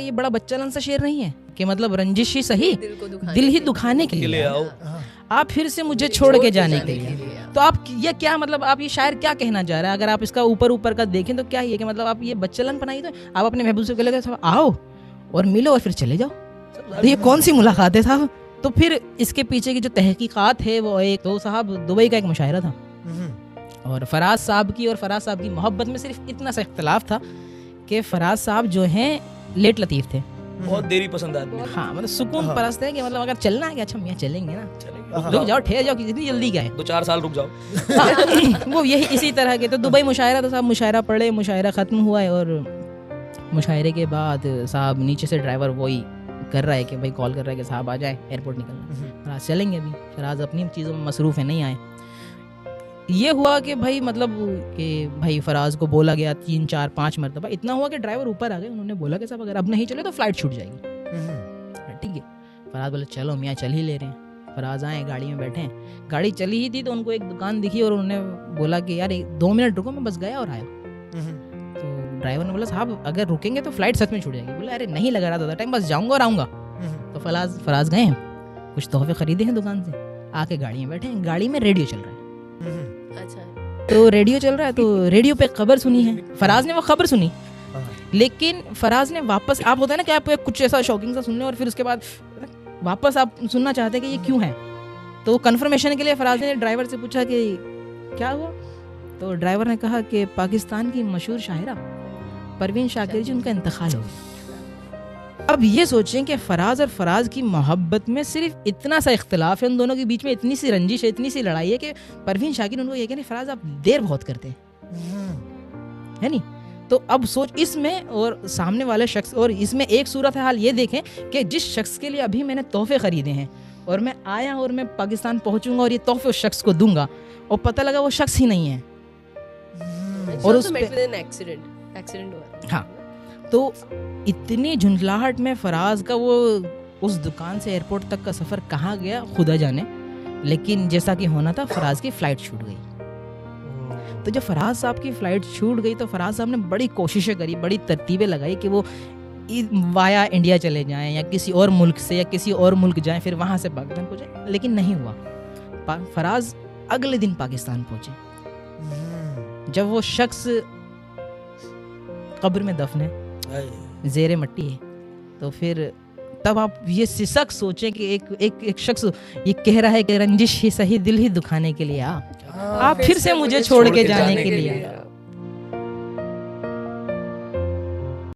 ये बड़ा बच्चालन सा शेर नहीं है कि मतलब रंजिश ही सही दिल ही दुखाने के लिए आओ, आप फिर से मुझे छोड़ के जाने के लिए। तो आप ये क्या मतलब आप ये शायर क्या कहना चाह रहे हैं? अगर आप इसका ऊपर का देखें तो क्या ये कि मतलब आप ये बच्चालन बनाई, तो आप अपने महबूब से कहले आओ और मिलो और फिर चले जाओ, तो ये कौन सी मुलाकात है साहब? तो फिर इसके पीछे की जो तहकीकात है वो एक तो साहब दुबई का एक मुशायरा था और फराज साहब की मोहब्बत में सिर्फ इतना सा इख्तलाफ था कि फराज साहब जो हैं लेट लतीफ़ थे, बहुत देरी पसंद आदमी। हाँ मतलब सुकून परस्त है कि मतलब अगर चलना है कि अच्छा मियाँ चलेंगे ना, रुक जाओ ठहर जाओ, कितनी जल्दी क्या है, 2-4 साल रुक जाओ। हाँ, वो यही इसी तरह के। तो दुबई मुशायरा था साहब, मुशायरा पढ़े, मुशायरा ख़त्म हुआ है और मुशायरे के बाद साहब नीचे से ड्राइवर वही कर रहा है कि भाई कॉल कर रहा है कि साहब आ जाए, एयरपोर्ट निकलना, फराज चलेंगे अभी, फराज अपनी चीज़ों में मसरूफ़ है, नहीं आए। ये हुआ कि भाई मतलब कि भाई फराज को बोला गया 3-4-5 मरतबा, इतना हुआ कि ड्राइवर ऊपर आ गए, उन्होंने बोला कि साहब अगर अब नहीं चले तो फ्लाइट छूट जाएगी। ठीक है, फराज बोले चलो मियाँ चल ही ले रहे हैं। फराज आए, गाड़ी में बैठे हैं, गाड़ी चली ही थी तो उनको एक दुकान दिखी और उन्होंने बोला कि यार 2 मिनट रुको, मैं बस गया और आया। तो ड्राइवर ने बोला साहब अगर रुकेंगे तो फ्लाइट सच में छूट जाएगी। बोला अरे नहीं लगा रहा था टाइम, बस जाऊँगा और आऊँगा। तो फराज गए, कुछ तोहफे खरीदे हैं दुकान से, आके गाड़ी में बैठे हैं, गाड़ी में रेडियो चल रहा है। तो रेडियो चल रहा है, तो रेडियो पे खबर सुनी है, फराज ने वो खबर सुनी, लेकिन फराज ने वापस, आप होता है ना कि आप कुछ ऐसा शॉकिंग सा सुन लें और फिर उसके बाद वापस आप सुनना चाहते हैं कि ये क्यों है, तो कंफर्मेशन के लिए फराज ने ड्राइवर से पूछा कि क्या हुआ। तो ड्राइवर ने कहा कि पाकिस्तान की मशहूर शायरा परवीन शाकिर जी, उनका इंतकाल हो गया। अब ये सोचें कि फराज और फराज की मोहब्बत में सिर्फ इतना सा इख्तलाफ है, उन दोनों के बीच में इतनी सी रंजिश है, इतनी सी लड़ाई है कि परवीन शाकिर उनको ये कहने फराज आप देर बहुत करते हैं, है नहीं। तो अब सोच इसमें और सामने वाले शख्स, और इसमें एक सूरत हाल ये देखें कि जिस शख्स के लिए अभी मैंने तोहफे खरीदे हैं और मैं आया और मैं पाकिस्तान पहुंचूंगा और ये तोहफे उस शख्स को दूंगा और पता लगा वो शख्स ही नहीं है और उस एक्सीडेंट हुआ। हाँ, तो इतनी झुंझलाहट में फराज का वो उस दुकान से एयरपोर्ट तक का सफ़र कहाँ गया खुदा जाने, लेकिन जैसा कि होना था फराज की फ़्लाइट छूट गई। तो जब फराज साहब की फ़्लाइट छूट गई तो फराज साहब ने बड़ी कोशिशें करी, बड़ी तरतीबें लगाई कि वो वाया इंडिया चले जाएं या किसी और मुल्क से या किसी और मुल्क जाएं, फिर वहाँ से पाकिस्तान पहुँचे, लेकिन नहीं हुआ। फराज अगले दिन पाकिस्तान पहुँचे। जब वो शख्स कब्र में दफन है, ज़ेरे मट्टी है, तो फिर तब आप ये सिसक सोचें कि एक शख्स ये कह रहा है कि रंजिश ही सही दिल ही दुखाने के लिए आप फिर से मुझे छोड़ के जाने के लिए